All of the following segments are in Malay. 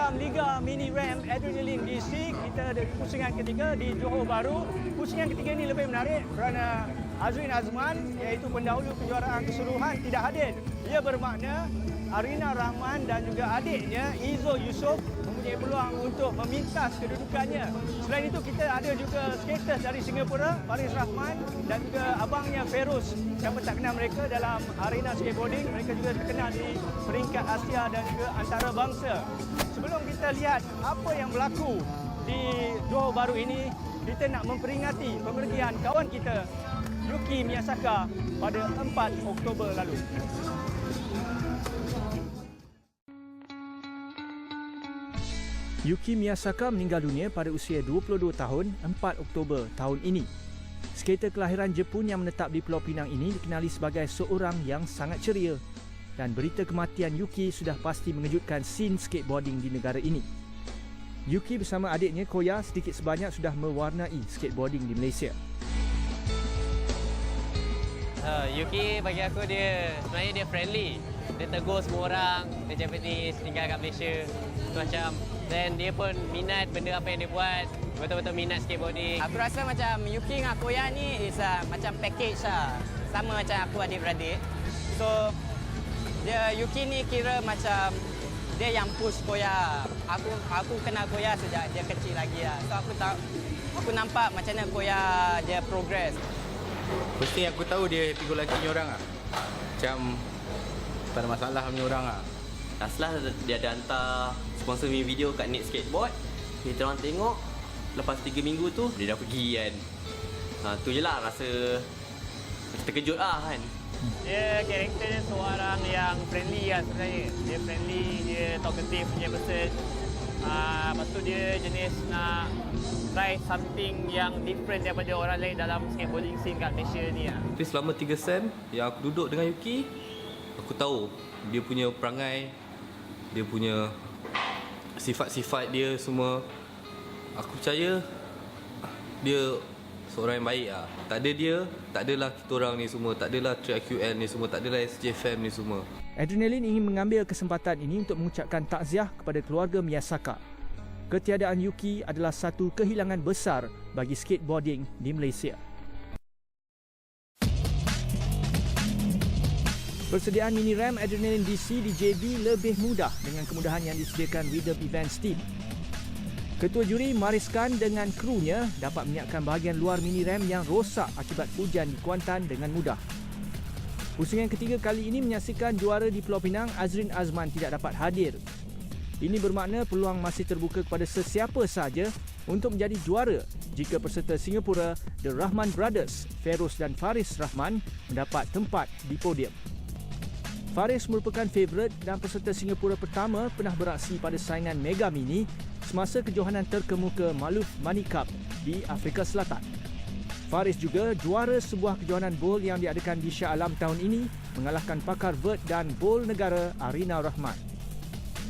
dalam Liga Mini Ram Adrenaline DC, kita ada pusingan ketiga di Johor Bahru. Pusingan ketiga ini lebih menarik kerana Azrin Azman, iaitu pendahulu kejuaraan keseluruhan, tidak hadir. Ia bermakna Arina Rahman dan juga adiknya Izul Yusof mempunyai peluang untuk memintas kedudukannya. Selain itu, kita ada juga skaters dari Singapura, Faris Rahman dan juga abangnya Feroz. Siapa tak kenal mereka dalam arena skateboarding, mereka juga terkenal di peringkat Asia dan juga antarabangsa. Sebelum kita lihat apa yang berlaku di Johor Bahru ini, kita nak memperingati pemergian kawan kita Yuki Miyasaka pada 4 Oktober lalu. Yuki Miyasaka meninggal dunia pada usia 22 tahun 4 Oktober tahun ini. Skater kelahiran Jepun yang menetap di Pulau Pinang ini dikenali sebagai seorang yang sangat ceria, dan berita kematian Yuki sudah pasti mengejutkan scene skateboarding di negara ini. Yuki bersama adiknya Koya sedikit sebanyak sudah mewarnai skateboarding di Malaysia. Yuki bagi aku sebenarnya dia friendly. Dia tegur semua orang, dia Japanese, tinggal kat Malaysia. Macam, dan dia pun minat benda apa yang dia buat. Betul-betul minat skateboarding. Aku rasa macam Yuki dengan Koya ni is macam package lah. Sama macam aku adik-beradik. So, Yuki ni kira macam dia yang push Koya. Aku kenal Koya sejak dia kecil lagi lah. So aku nampak macam mana Koya dia progress. First thing aku tahu dia happy go lucky ni orang lah. Macam tak ada masalah punya orang lah. Setelah dia ada hantar sponsor mi video kat Net Skateboard, kita orang tengok, lepas 3 minggu tu dia dah pergi kan. Tu je lah rasa terkejut lah kan. Dia karakter dia seorang yang friendly lah sebenarnya. Dia friendly, dia talkative punya person. Lepas tu dia jenis nak try something yang different daripada orang lain dalam skateboarding scene kat Malaysia ni lah. Tapi selama 3 sen yang aku duduk dengan Yuki, aku tahu dia punya perangai, dia punya sifat-sifat dia semua. Aku percaya dia seorang yang baik lah. Tak ada dia, tak adalah kita orang ni semua, tak adalah TriQN ni semua, tak adalah SJFM ni semua. Adrenaline ingin mengambil kesempatan ini untuk mengucapkan takziah kepada keluarga Miyasaka. Ketiadaan Yuki adalah satu kehilangan besar bagi skateboarding di Malaysia. Persediaan Mini Ram Adrenaline DC di JB lebih mudah dengan kemudahan yang disediakan Rhythm Events Team. Ketua juri Maris Khan dengan krunya dapat menyiapkan bahagian luar Mini Ram yang rosak akibat hujan di Kuantan dengan mudah. Pusingan ketiga kali ini menyaksikan juara di Pulau Pinang, Azrin Azman tidak dapat hadir. Ini bermakna peluang masih terbuka kepada sesiapa sahaja untuk menjadi juara jika peserta Singapura The Rahman Brothers, Feroz dan Faris Rahman mendapat tempat di podium. Faris merupakan favourite dan peserta Singapura pertama pernah beraksi pada saingan Mega Mini semasa kejohanan terkemuka Maluf Money Cup di Afrika Selatan. Faris juga juara sebuah kejohanan bowl yang diadakan di Shah Alam tahun ini mengalahkan pakar vert dan bowl negara Arina Rahman.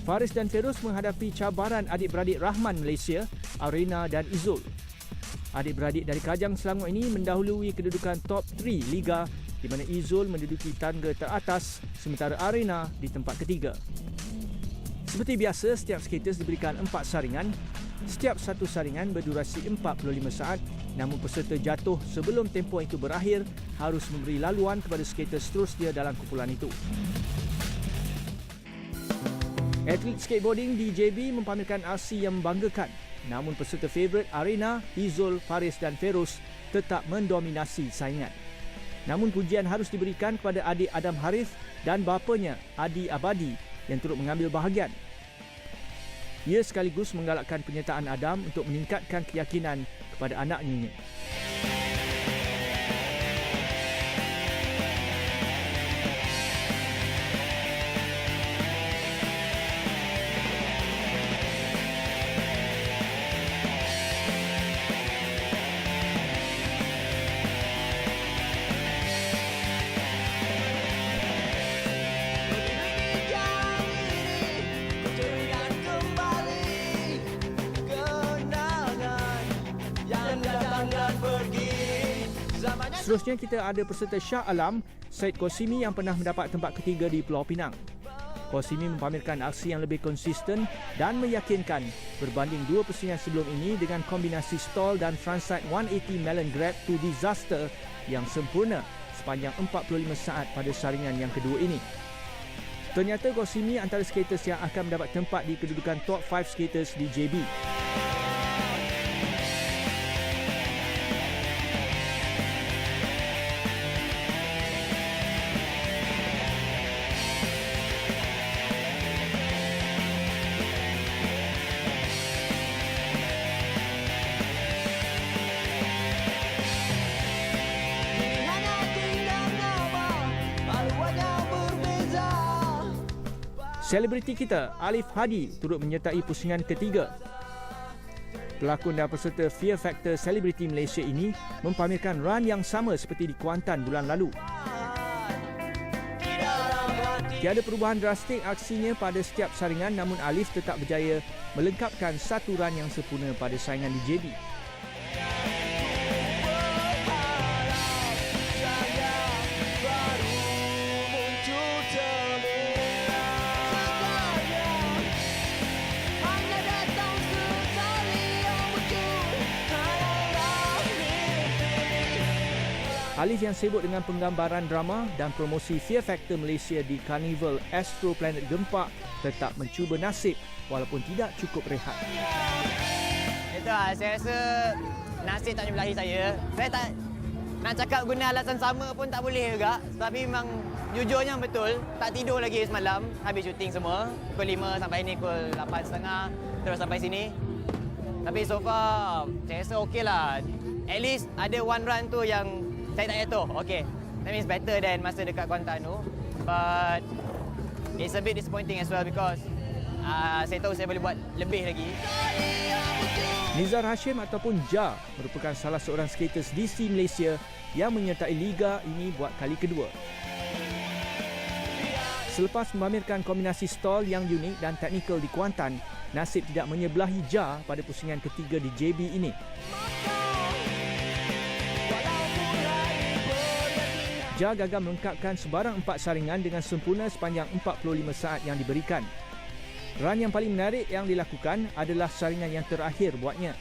Faris dan Feroz menghadapi cabaran adik-beradik Rahman Malaysia, Arina dan Izul. Adik-beradik dari Kajang Selangor ini mendahului kedudukan top 3 Liga di mana Izul menduduki tangga teratas sementara Arina di tempat ketiga. Seperti biasa, setiap skaters diberikan 4 saringan. Setiap satu saringan berdurasi 45 saat, namun peserta jatuh sebelum tempoh itu berakhir harus memberi laluan kepada skater seterusnya dalam kumpulan itu. Atlet skateboarding di JB mempamerkan aksi yang membanggakan, namun peserta favourite Arina, Izul, Faris dan Feroz tetap mendominasi saingan. Namun pujian harus diberikan kepada adik Adam Harith dan bapanya Adi Abadi yang turut mengambil bahagian. Ia sekaligus menggalakkan penyertaan Adam untuk meningkatkan keyakinan kepada anaknya ini. Seterusnya kita ada peserta Shah Alam, Syed Qasimi yang pernah mendapat tempat ketiga di Pulau Pinang. Qasimi mempamerkan aksi yang lebih konsisten dan meyakinkan berbanding dua pusingan sebelum ini dengan kombinasi stall dan frontside 180 melon grab to disaster yang sempurna sepanjang 45 saat pada saringan yang kedua ini. Ternyata Qasimi antara skaters yang akan mendapat tempat di kedudukan top 5 skaters di JB. Selebriti kita, Alif Hadi, turut menyertai pusingan ketiga. Pelakon dan peserta Fear Factor Selebriti Malaysia ini mempamerkan run yang sama seperti di Kuantan bulan lalu. Tiada perubahan drastik aksinya pada setiap saringan, namun Alif tetap berjaya melengkapkan satu run yang sempurna pada saingan di JB. Alif yang sibuk dengan penggambaran drama dan promosi Fear Factor Malaysia di Carnival Astro Planet Gempak tetap mencuba nasib walaupun tidak cukup rehat. Itulah, saya rasa nasib tak menyebelahi saya. Saya tak nak cakap guna alasan sama pun tak boleh juga. Tapi memang jujurnya betul, tak tidur lagi semalam. Habis syuting semua. Pukul 5 sampai ni pukul 8.30 terus sampai sini. Tapi so far, saya rasa okey lah. At least ada one run tu yang saya tak jatuh. Okay. That means better than masa dekat Kuantan tu. But it's a bit disappointing as well because saya tahu saya boleh buat lebih lagi. Nizar Hashim ataupun Ja merupakan salah seorang skaters DC Malaysia yang menyertai liga ini buat kali kedua. Selepas memamerkan kombinasi stall yang unik dan teknikal di Kuantan, nasib tidak menyebelahi Ja pada pusingan ketiga di JB ini. Ja gagal melengkapkan sebarang 4 saringan dengan sempurna sepanjang 45 saat yang diberikan. Run yang paling menarik yang dilakukan adalah saringan yang terakhir buatnya.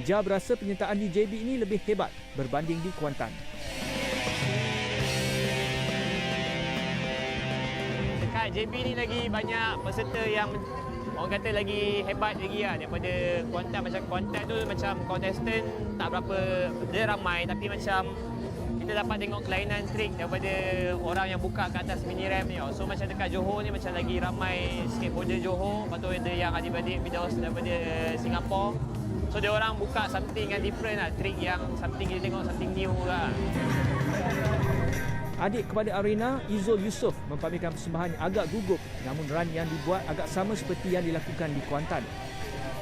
Ja berasa penyertaan di JB ini lebih hebat berbanding di Kuantan. Dekat JB ni lagi banyak peserta yang orang kata lagi hebat lagi lah daripada Kuantan. Macam Kuantan tu macam contestant tak berapa, dia ramai tapi macam kita dapat tengok kelainan trik daripada orang yang buka kat atas mini ramp ni. So macam dekat Johor ni macam lagi ramai skateboarder Johor. Lepas tu ada yang adik-adik videos daripada Singapura. So dia orang buka something yang different lah. Trik yang something kita tengok something new lah. Adik kepada Arena, Izul Yusof mempamerkan persembahan agak gugup namun run yang dibuat agak sama seperti yang dilakukan di Kuantan.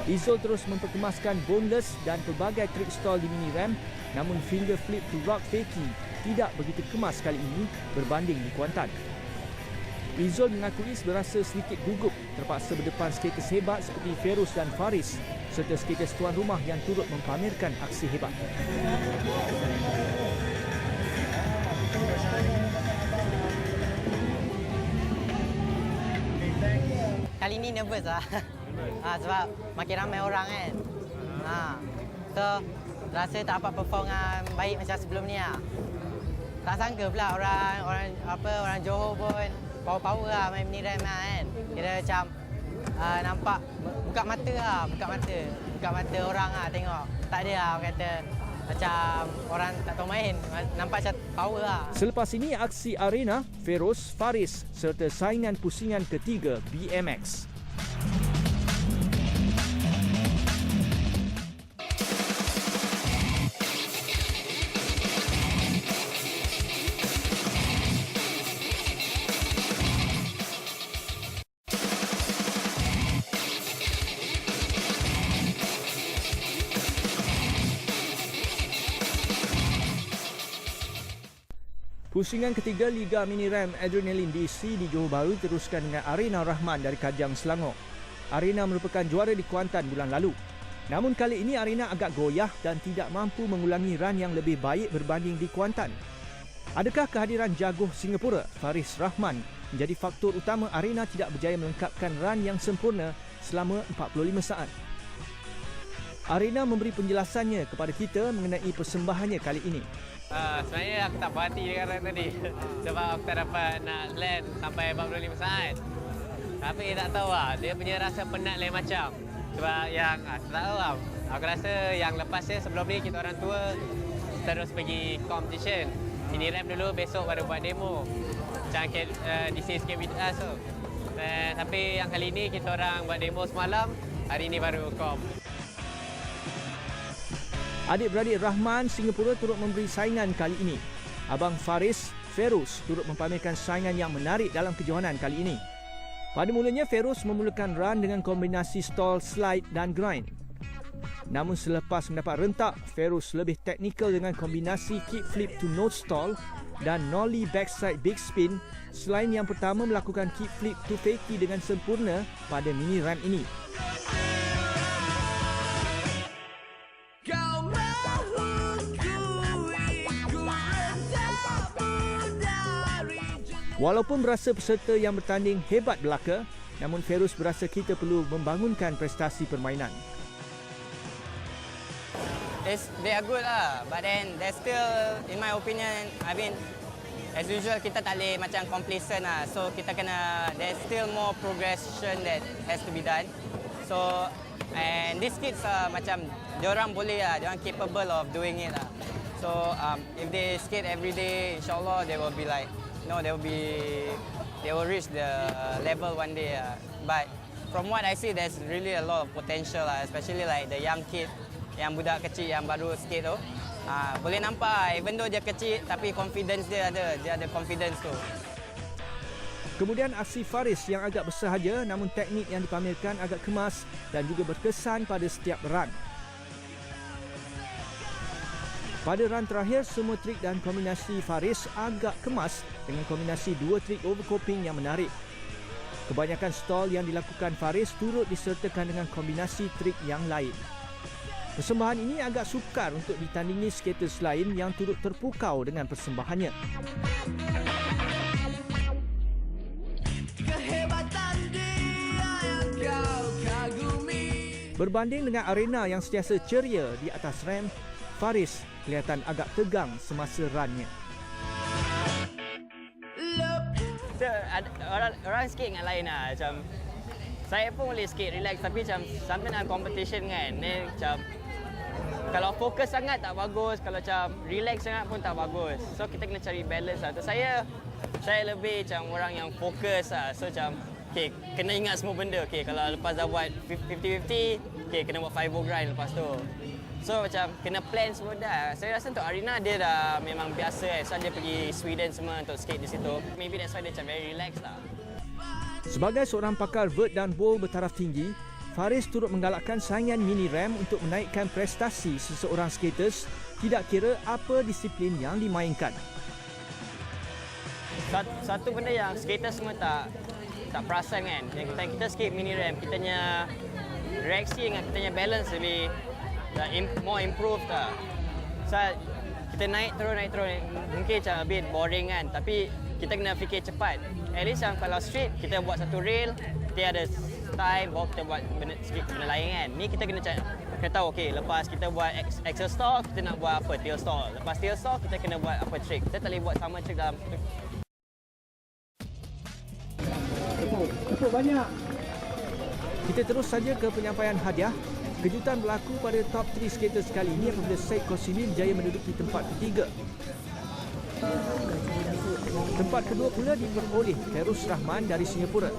Izul terus memperkemaskan boneless dan pelbagai trik stall di mini ramp, namun finger flip to rock fakie tidak begitu kemas kali ini berbanding di Kuantan. Izul mengakui berasa sedikit gugup terpaksa berdepan skaters hebat seperti Feroz dan Faris serta skaters tuan rumah yang turut mempamerkan aksi hebat. Kali ni nervous lah. Sebab makin ramai orang kan. So rasa tak dapat perform dengan baik macam sebelum ni lah. Tak sangka pula orang Johor pun power lah main mini ramp lah kan. Kira macam nampak buka mata orang lah tengok. Tak ada lah orang kata macam orang tak tahu main. Nampak macam power lah. Selepas ini aksi Arena, Feroz, Faris serta saingan pusingan ketiga BMX. Pusingan ketiga Liga Mini Ramp Adrenaline DC di Johor Bahru teruskan dengan Arena Rahman dari Kajang, Selangor. Arena merupakan juara di Kuantan bulan lalu. Namun kali ini Arena agak goyah dan tidak mampu mengulangi run yang lebih baik berbanding di Kuantan. Adakah kehadiran jagoh Singapura Faris Rahman menjadi faktor utama Arena tidak berjaya melengkapkan run yang sempurna selama 45 saat. Arena memberi penjelasannya kepada kita mengenai persembahannya kali ini. Sebenarnya aku tak puas hati dengan run tadi sebab aku tak dapat nak land sampai 45 saat. Tapi tak tahu lah, dia punya rasa penat lain macam. Sebab yang, tak tahu lah, aku rasa yang lepasnya sebelum ni kita orang tua terus pergi competition. Mini ramp dulu, besok baru buat demo. Macam DC Skate With Us tu. Tapi yang kali ni kita orang buat demo semalam, hari ni baru comp. Adik-beradik Rahman Singapura turut memberi saingan kali ini. Abang Faris, Feroz turut mempamerkan saingan yang menarik dalam kejohanan kali ini. Pada mulanya, Feroz memulakan run dengan kombinasi stall, slide dan grind. Namun selepas mendapat rentak, Feroz lebih teknikal dengan kombinasi kickflip to nose stall dan nollie backside big spin selain yang pertama melakukan kickflip to fakie dengan sempurna pada mini ramp ini. Walaupun berasa peserta yang bertanding hebat belaka, namun Feroz berasa kita perlu membangunkan prestasi permainan. They are good lah, but then there's still, in my opinion, I mean, as usual kita tak boleh macam complacent lah. So kita kena, there's still more progression that has to be done. So, and these kids macam, diorang boleh lah, diorang capable of doing it lah. So if they skate every day, insyaAllah they will be like, they will reach the level one day. But from what I see, there's really a lot of potential, especially like the young kid, yang budak kecil yang baru skate tu. Boleh nampak, even though dia kecil, tapi confidence dia ada confidence tu. Kemudian aksi Faris yang agak bersahaja, namun teknik yang dipamerkan agak kemas dan juga berkesan pada setiap run. Pada run terakhir, semua trik dan kombinasi Faris agak kemas dengan kombinasi dua trik overcoping yang menarik. Kebanyakan stall yang dilakukan Faris turut disertakan dengan kombinasi trik yang lain. Persembahan ini agak sukar untuk ditandingi skaters lain yang turut terpukau dengan persembahannya. Berbanding dengan Arena yang sentiasa ceria di atas ramp, Faris kelihatan agak tegang semasa runnya. So, orang skate dengan lain lah. Macam, saya pun boleh skate relax, tapi macam sometimes dalam competition kan, macam kalau fokus sangat tak bagus, kalau macam relax sangat pun tak bagus. So kita kena cari balance lah. So, saya lebih macam orang yang fokus lah. So macam okay, kena ingat semua benda. Okay, kalau lepas dah buat 50-50, okay, kena buat 5-0 grind lepas tu. So macam kena plan semua dah. Saya rasa untuk Arena dia dah memang biasa. So dia pergi Sweden semua untuk skate di situ. Maybe that's why dia macam very relax lah. Sebagai seorang pakar vert dan bowl bertaraf tinggi, Faris turut menggalakkan saingan mini ramp untuk menaikkan prestasi seseorang skaters, tidak kira apa disiplin yang dimainkan. Satu benda yang skaters semua tak perasan kan, yang kita skate mini ramp, kita punya reaksi dengan kita punya balance lebih more improved lah. So kita naik terus, mungkin macam a bit boring kan, tapi kita kena fikir cepat. At least kalau street, kita buat satu rail, kita ada time, baru kita buat benda lain kan. Ni kita kena tahu, okay, lepas kita buat axel stall, kita nak buat apa, tail stall. Lepas tail stall, kita kena buat apa trick. Kita tak boleh buat sama trick dalam banyak. Kita terus saja ke penyampaian hadiah. Kejutan berlaku pada top 3 skaters kali ini apabila Syed Qasimi berjaya menduduki tempat ketiga. Tempat kedua pula diperoleh Feroz Rahman dari Singapura.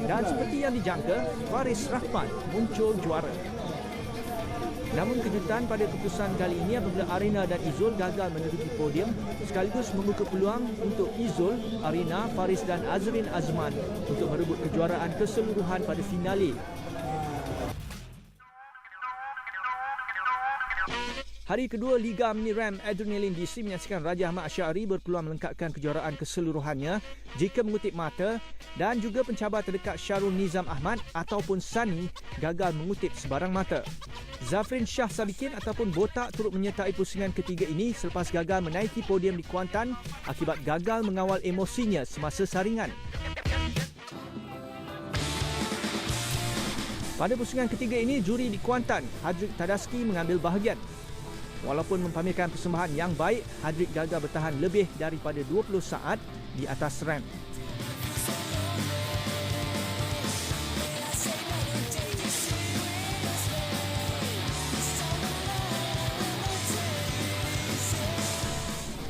Dan seperti yang dijangka, Faris Rahman muncul juara. Namun kejutan pada keputusan kali ini apabila Arena dan Izul gagal menduduki podium, sekaligus membuka peluang untuk Izul, Arena, Faris dan Azrin Azman untuk merebut kejuaraan keseluruhan pada finale. Hari kedua Liga Mini Ram Adrenaline DC menyaksikan Raja Ahmad Asy'ari berpeluang melengkapkan kejuaraan keseluruhannya jika mengutip mata, dan juga pencabar terdekat Syarul Nizam Ahmad ataupun Sani gagal mengutip sebarang mata. Zafrin Shah Sabikin ataupun Botak turut menyertai pusingan ketiga ini selepas gagal menaiki podium di Kuantan akibat gagal mengawal emosinya semasa saringan. Pada pusingan ketiga ini, juri di Kuantan, Hadrik Tadaski mengambil bahagian. Walaupun mempamerkan persembahan yang baik, Hadrik gagal bertahan lebih daripada 20 saat di atas ramp.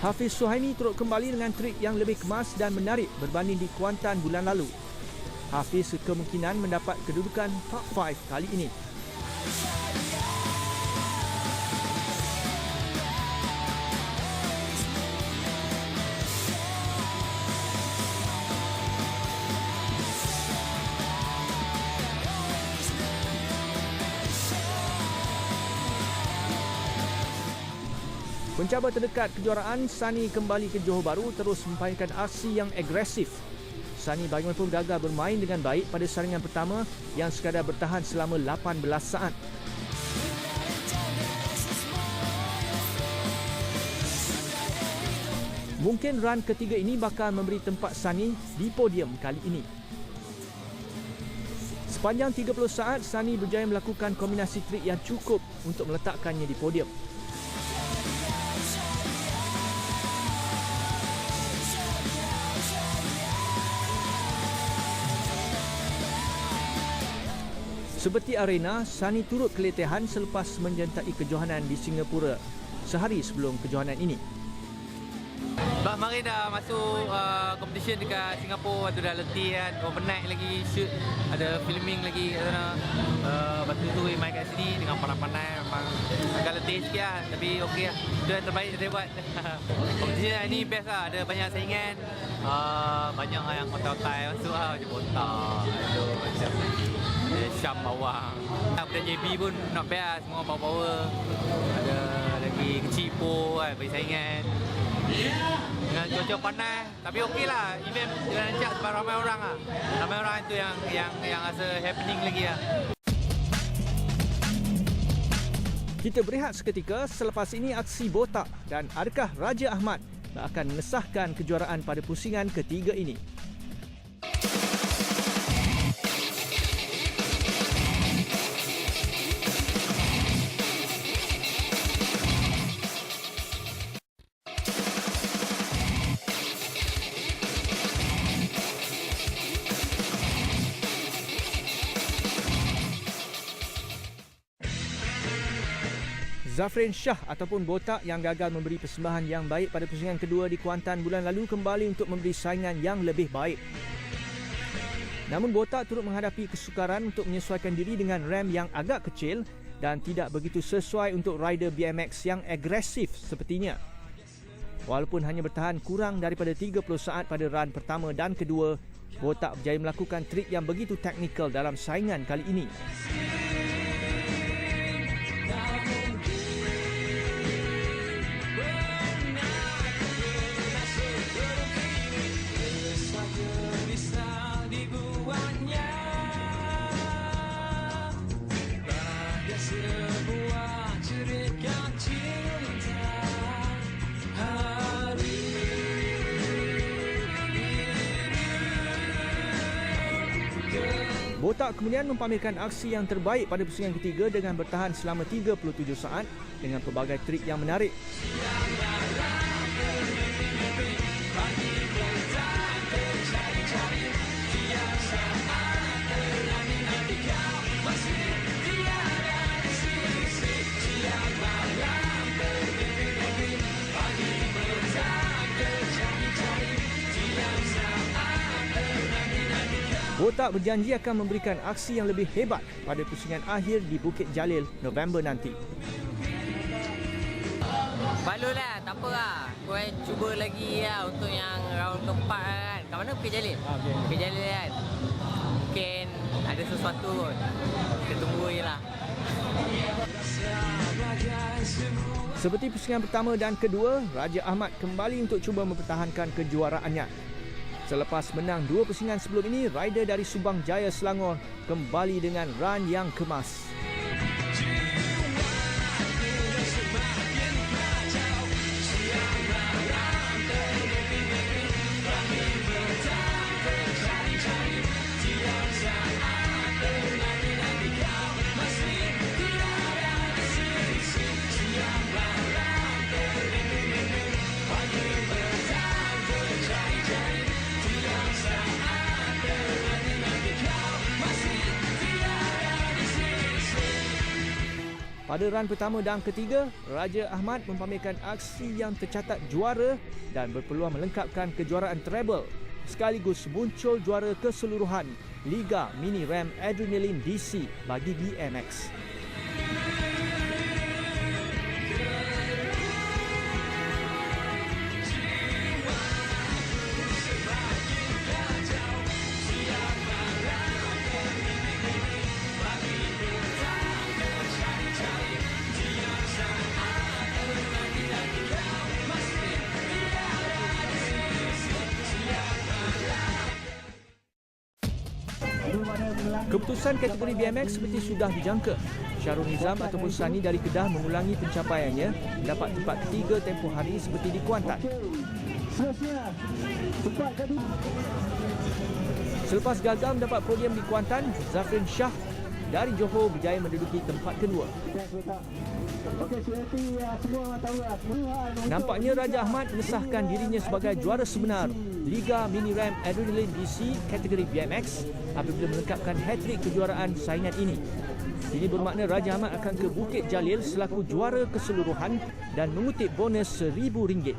Hafiz Suhaimi turut kembali dengan trik yang lebih kemas dan menarik berbanding di Kuantan bulan lalu. Hafiz kemungkinan mendapat kedudukan top 5 kali ini. Pencabar terdekat kejuaraan, Sani kembali ke Johor Bahru terus mempamerkan aksi yang agresif. Sani bagaimanapun gagal bermain dengan baik pada saringan pertama yang sekadar bertahan selama 18 saat. Mungkin run ketiga ini bakal memberi tempat Sani di podium kali ini. Sepanjang 30 saat, Sani berjaya melakukan kombinasi trik yang cukup untuk meletakkannya di podium. Seperti arena, Sani turut keletihan selepas menjentai kejohanan di Singapura sehari sebelum kejohanan ini. Kemarin dah masuk competition dekat Singapura, tu dah letih kan, overnight lagi shoot, ada filming lagi kat sana. Lepas tu main kat sini dengan panas-panas, memang agak letih sikit lah, tapi okey lah, itu yang terbaik saya buat. Competition ini best lah, ada banyak saingan, banyak yang kontak-kontak masuk lah, macam Botak, macam Syam Bawang. Budak JB pun not bad lah, semua power-power. Ada lagi kecipo kan, bagi saingan. Dengan cuaca panas, tapi okey lah, event rancak sebab ramai orang lah. Ramai orang itu yang rasa happening lagi lah. Kita berehat seketika, selepas ini aksi Botak, dan adakah Raja Ahmad akan mengesahkan kejuaraan pada pusingan ketiga ini? Zafrin Shah ataupun Botak yang gagal memberi persembahan yang baik pada pusingan kedua di Kuantan bulan lalu kembali untuk memberi saingan yang lebih baik. Namun Botak turut menghadapi kesukaran untuk menyesuaikan diri dengan ram yang agak kecil dan tidak begitu sesuai untuk rider BMX yang agresif sepertinya. Walaupun hanya bertahan kurang daripada 30 saat pada run pertama dan kedua, Botak berjaya melakukan trik yang begitu teknikal dalam saingan kali ini. Botak kemudian mempamerkan aksi yang terbaik pada pusingan ketiga dengan bertahan selama 37 saat dengan pelbagai trik yang menarik. Botak berjanji akan memberikan aksi yang lebih hebat pada pusingan akhir di Bukit Jalil November nanti. Balulah, tak apa lah. Korang cuba lagi lah untuk yang round keempat kan. Kat mana Bukit Jalil? Bukit Jalil kan. Mungkin ada sesuatu kot. Kita tunggu je lah. Seperti pusingan pertama dan kedua, Raja Ahmad kembali untuk cuba mempertahankan kejuaraannya. Selepas menang dua pusingan sebelum ini, rider dari Subang Jaya Selangor kembali dengan run yang kemas. Pada run pertama dan ketiga, Raja Ahmad mempamerkan aksi yang tercatat juara dan berpeluang melengkapkan kejuaraan treble sekaligus muncul juara keseluruhan Liga Mini Ram Adrenaline DC bagi BMX. Keputusan kategori BMX seperti sudah dijangka. Syahrul Nizam ataupun Sani dari Kedah mengulangi pencapaiannya, mendapat tempat ketiga tempoh hari seperti di Kuantan. Selepas gagal mendapat podium di Kuantan, Zafrin Shah dari Johor berjaya menduduki tempat kedua. Nampaknya Raja Ahmad mengesahkan dirinya sebagai juara sebenar Liga Mini Ram Adrenaline DC kategori BMX apabila melengkapkan hat-trick kejuaraan saingan ini. Ini bermakna Raja Ahmad akan ke Bukit Jalil selaku juara keseluruhan dan mengutip bonus RM1,000.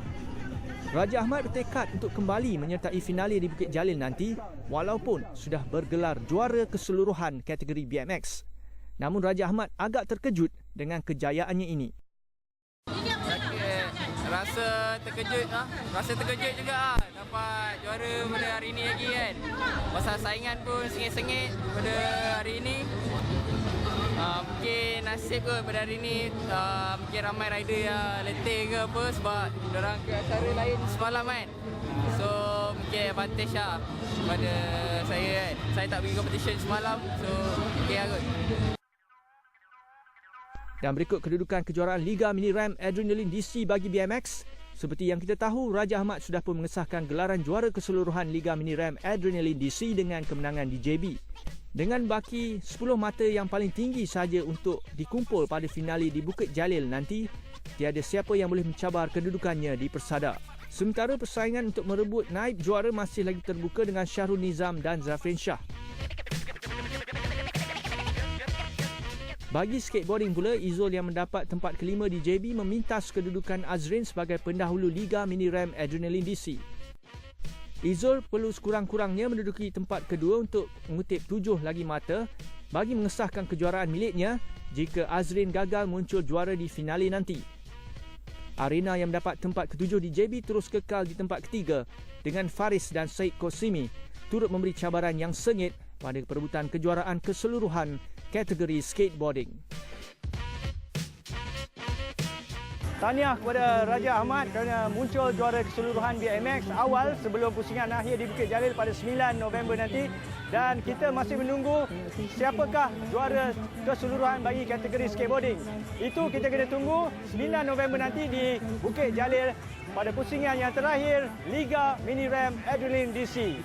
Raja Ahmad bertekad untuk kembali menyertai finali di Bukit Jalil nanti walaupun sudah bergelar juara keseluruhan kategori BMX. Namun Raja Ahmad agak terkejut dengan kejayaannya ini. Rasa terkejut juga dapat juara pada hari ini lagi kan. Pasal saingan pun sengit-sengit pada hari ini. Mungkin nasib kot pada hari ini, mungkin ramai rider yang letih ke apa sebab diorang ke acara lain semalam kan. So mungkin advantage lah pada saya kan. Saya tak pergi competition semalam, so okey lah kot. Dan berikut kedudukan kejuaraan Liga Mini Ram Adrenaline DC bagi BMX. Seperti yang kita tahu, Raja Ahmad sudah pun mengesahkan gelaran juara keseluruhan Liga Mini Ram Adrenaline DC dengan kemenangan di JB. Dengan baki 10 mata yang paling tinggi sahaja untuk dikumpul pada finali di Bukit Jalil nanti, tiada siapa yang boleh mencabar kedudukannya di persada. Sementara persaingan untuk merebut naib juara masih lagi terbuka dengan Syahrul Nizam dan Zafrin Shah. Bagi skateboarding pula, Izul yang mendapat tempat kelima di JB memintas kedudukan Azrin sebagai pendahulu Liga Mini Ram Adrenaline DC. Izul perlu sekurang-kurangnya menduduki tempat kedua untuk mengutip 7 lagi mata bagi mengesahkan kejuaraan miliknya jika Azrin gagal muncul juara di finali nanti. Arena yang mendapat tempat ketujuh di JB terus kekal di tempat ketiga dengan Faris dan Syed Qosimi turut memberi cabaran yang sengit pada perebutan kejuaraan keseluruhan kategori skateboarding. Tahniah kepada Raja Ahmad kerana muncul juara keseluruhan BMX awal sebelum pusingan akhir di Bukit Jalil pada 9 November nanti. Dan kita masih menunggu siapakah juara keseluruhan bagi kategori skateboarding. Itu kita kena tunggu 9 November nanti di Bukit Jalil pada pusingan yang terakhir Liga Mini Ram Adrenaline DC.